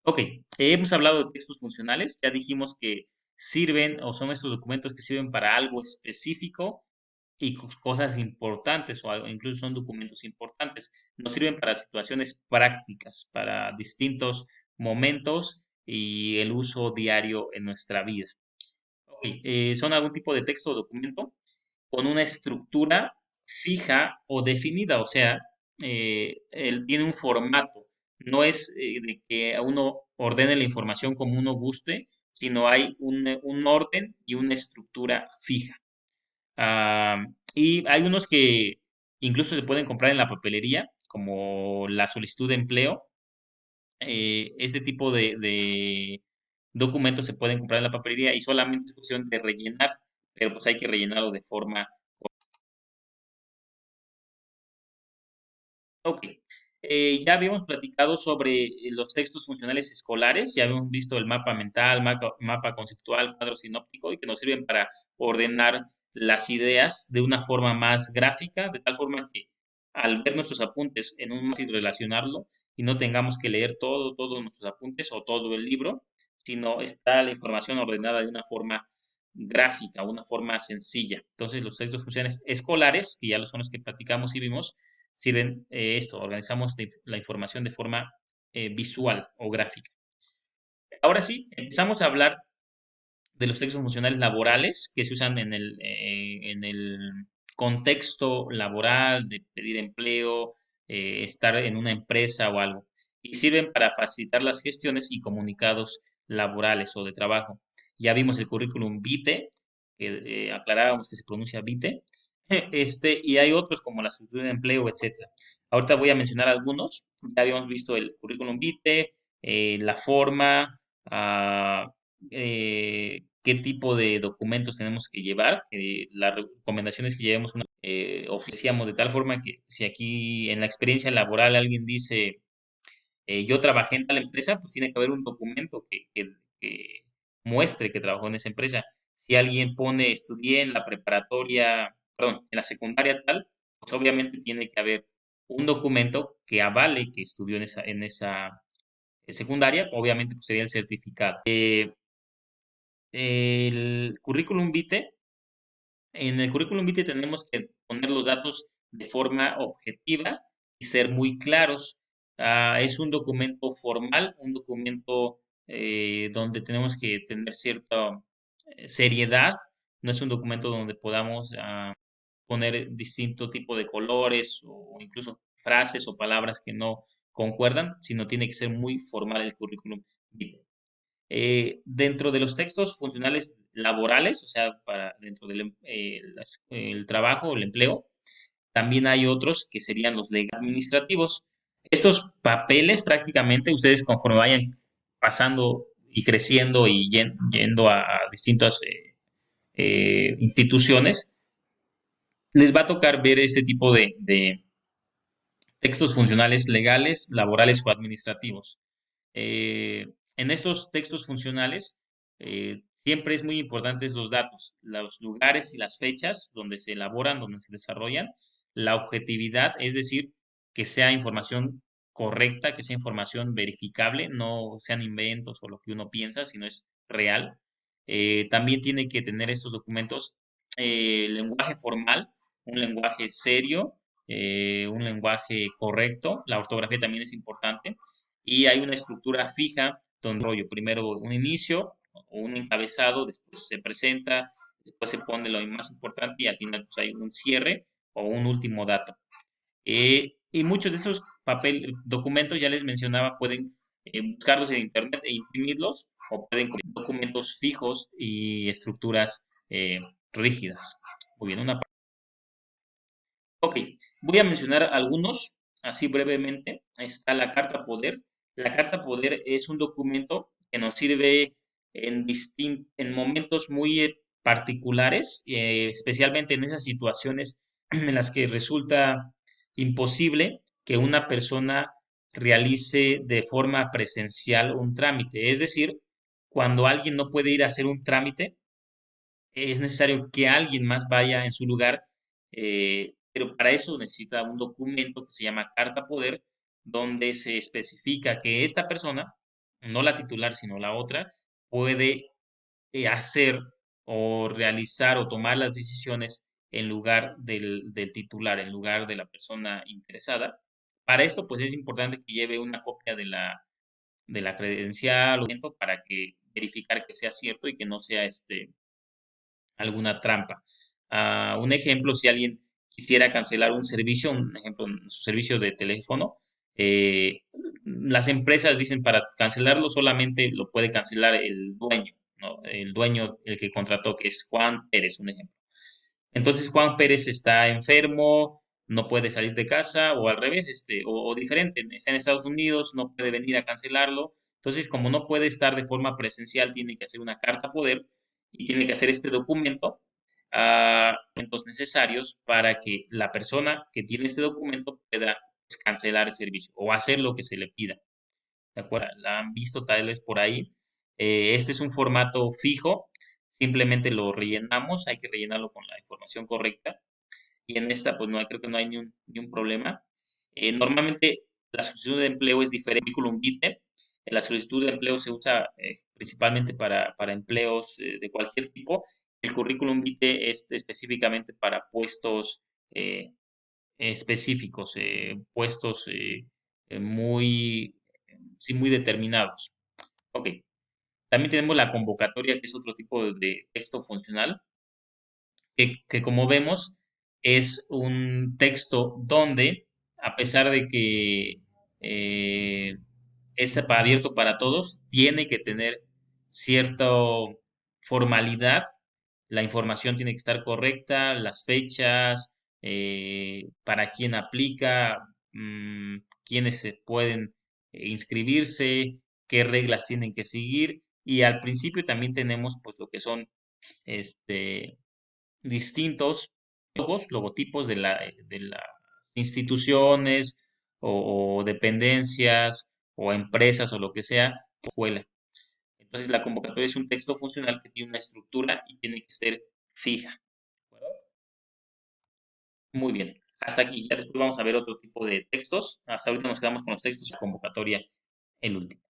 Ok, hemos hablado de textos funcionales, ya dijimos que sirven o son estos documentos que sirven para algo específico y cosas importantes o incluso son documentos importantes. Nos sirven para situaciones prácticas, para distintos momentos y el uso diario en nuestra vida. Ok, son algún tipo de texto o documento con una estructura fija o definida, o sea, él tiene un formato. No es de que uno ordene la información como uno guste, sino hay un orden y una estructura fija. Y hay unos que incluso se pueden comprar en la papelería, como la solicitud de empleo. Este tipo de documentos se pueden comprar en la papelería y solamente es cuestión de rellenar, pero pues hay que rellenarlo de forma. Ok. Ya habíamos platicado sobre los textos funcionales escolares, ya habíamos visto el mapa mental, mapa conceptual, cuadro sinóptico y que nos sirven para ordenar las ideas de una forma más gráfica, de tal forma que al ver nuestros apuntes en un y relacionarlo y no tengamos que leer todos nuestros apuntes o todo el libro, sino está la información ordenada de una forma gráfica, una forma sencilla. Entonces, los textos funcionales escolares, que ya son los que platicamos y vimos, sirven esto, organizamos la información de forma visual o gráfica. Ahora sí, empezamos a hablar de los textos funcionales laborales que se usan en el contexto laboral, de pedir empleo, estar en una empresa o algo. Y sirven para facilitar las gestiones y comunicados laborales o de trabajo. Ya vimos el currículum vitae, que aclarábamos que se pronuncia vitae, y hay otros como la solicitud de empleo, etcétera. Ahorita voy a mencionar algunos. Ya habíamos visto el currículum vitae, la forma, qué tipo de documentos tenemos que llevar. La recomendación es que llevemos una, oficiamos de tal forma que si aquí en la experiencia laboral alguien dice, yo trabajé en tal empresa, pues tiene que haber un documento que muestre que trabajó en esa empresa. Si alguien pone, estudié en la preparatoria, perdón, en la secundaria tal, pues obviamente tiene que haber un documento que avale que estudió en esa secundaria, obviamente pues sería el certificado. El currículum vitae, en el currículum vitae tenemos que poner los datos de forma objetiva y ser muy claros. Es un documento formal, un documento donde tenemos que tener cierta seriedad. No es un documento donde podamos poner distinto tipo de colores o incluso frases o palabras que no concuerdan, sino tiene que ser muy formal el currículum vitae. Dentro de los textos funcionales laborales, o sea, para dentro del trabajo, el empleo, también hay otros que serían los administrativos. Estos papeles prácticamente ustedes conforme vayan pasando y creciendo y yendo a distintas instituciones, les va a tocar ver este tipo de textos funcionales legales, laborales o administrativos. En estos textos funcionales siempre es muy importantes los datos, los lugares y las fechas donde se elaboran, donde se desarrollan, la objetividad, es decir, que sea información correcta, que sea información verificable, no sean inventos o lo que uno piensa, sino es real. También tiene que tener estos documentos lenguaje formal, un lenguaje serio, un lenguaje correcto, la ortografía también es importante y hay una estructura fija donde rollo, primero un inicio o un encabezado, después se presenta, después se pone lo más importante y al final pues hay un cierre o un último dato. Y muchos de esos documentos, ya les mencionaba, pueden buscarlos en internet e imprimirlos o pueden con documentos fijos y estructuras rígidas. Muy bien, una. Ok, voy a mencionar algunos, así brevemente. Está la Carta Poder. La Carta Poder es un documento que nos sirve en momentos muy particulares, especialmente en esas situaciones en las que resulta imposible que una persona realice de forma presencial un trámite. Es decir, cuando alguien no puede ir a hacer un trámite, es necesario que alguien más vaya en su lugar, pero para eso necesita un documento que se llama Carta Poder, donde se especifica que esta persona no la titular, sino la otra, puede hacer o realizar o tomar las decisiones en lugar del titular, en lugar de la persona interesada. Para esto, pues es importante que lleve una copia de la credencial o para que verificar que sea cierto y que no sea alguna trampa. Un ejemplo, si alguien quisiera cancelar un servicio, un ejemplo, su servicio de teléfono, eh, las empresas dicen para cancelarlo solamente lo puede cancelar el dueño, ¿no? El dueño, el que contrató, que es Juan Pérez, un ejemplo. Entonces Juan Pérez está enfermo, no puede salir de casa, o al revés, o diferente, está en Estados Unidos, no puede venir a cancelarlo. Entonces, como no puede estar de forma presencial, tiene que hacer una carta poder y tiene que hacer este documento, documentos necesarios para que la persona que tiene este documento pueda cancelar el servicio o hacer lo que se le pida. ¿De acuerdo? La han visto tal vez por ahí. Este es un formato fijo, simplemente lo rellenamos, hay que rellenarlo con la información correcta y en esta pues no hay, creo que no hay ni un problema. Normalmente la solicitud de empleo es diferente al currículum vitae. La solicitud de empleo se usa principalmente para empleos de cualquier tipo. El currículum vitae es específicamente para puestos eh, específicos, puestos muy, sí, muy determinados. Ok, también tenemos la convocatoria, que es otro tipo de texto funcional, que como vemos es un texto donde, a pesar de que eh, es abierto para todos, tiene que tener cierta formalidad, la información tiene que estar correcta, las fechas, para quién aplica, quiénes se pueden inscribirse, qué reglas tienen que seguir, y al principio también tenemos pues lo que son este, distintos logotipos de las instituciones o dependencias o empresas o lo que sea, escuela. Entonces la convocatoria es un texto funcional que tiene una estructura y tiene que ser fija. ¿De acuerdo? Muy bien. Hasta aquí. Ya después vamos a ver otro tipo de textos. Hasta ahorita nos quedamos con los textos de convocatoria, el último.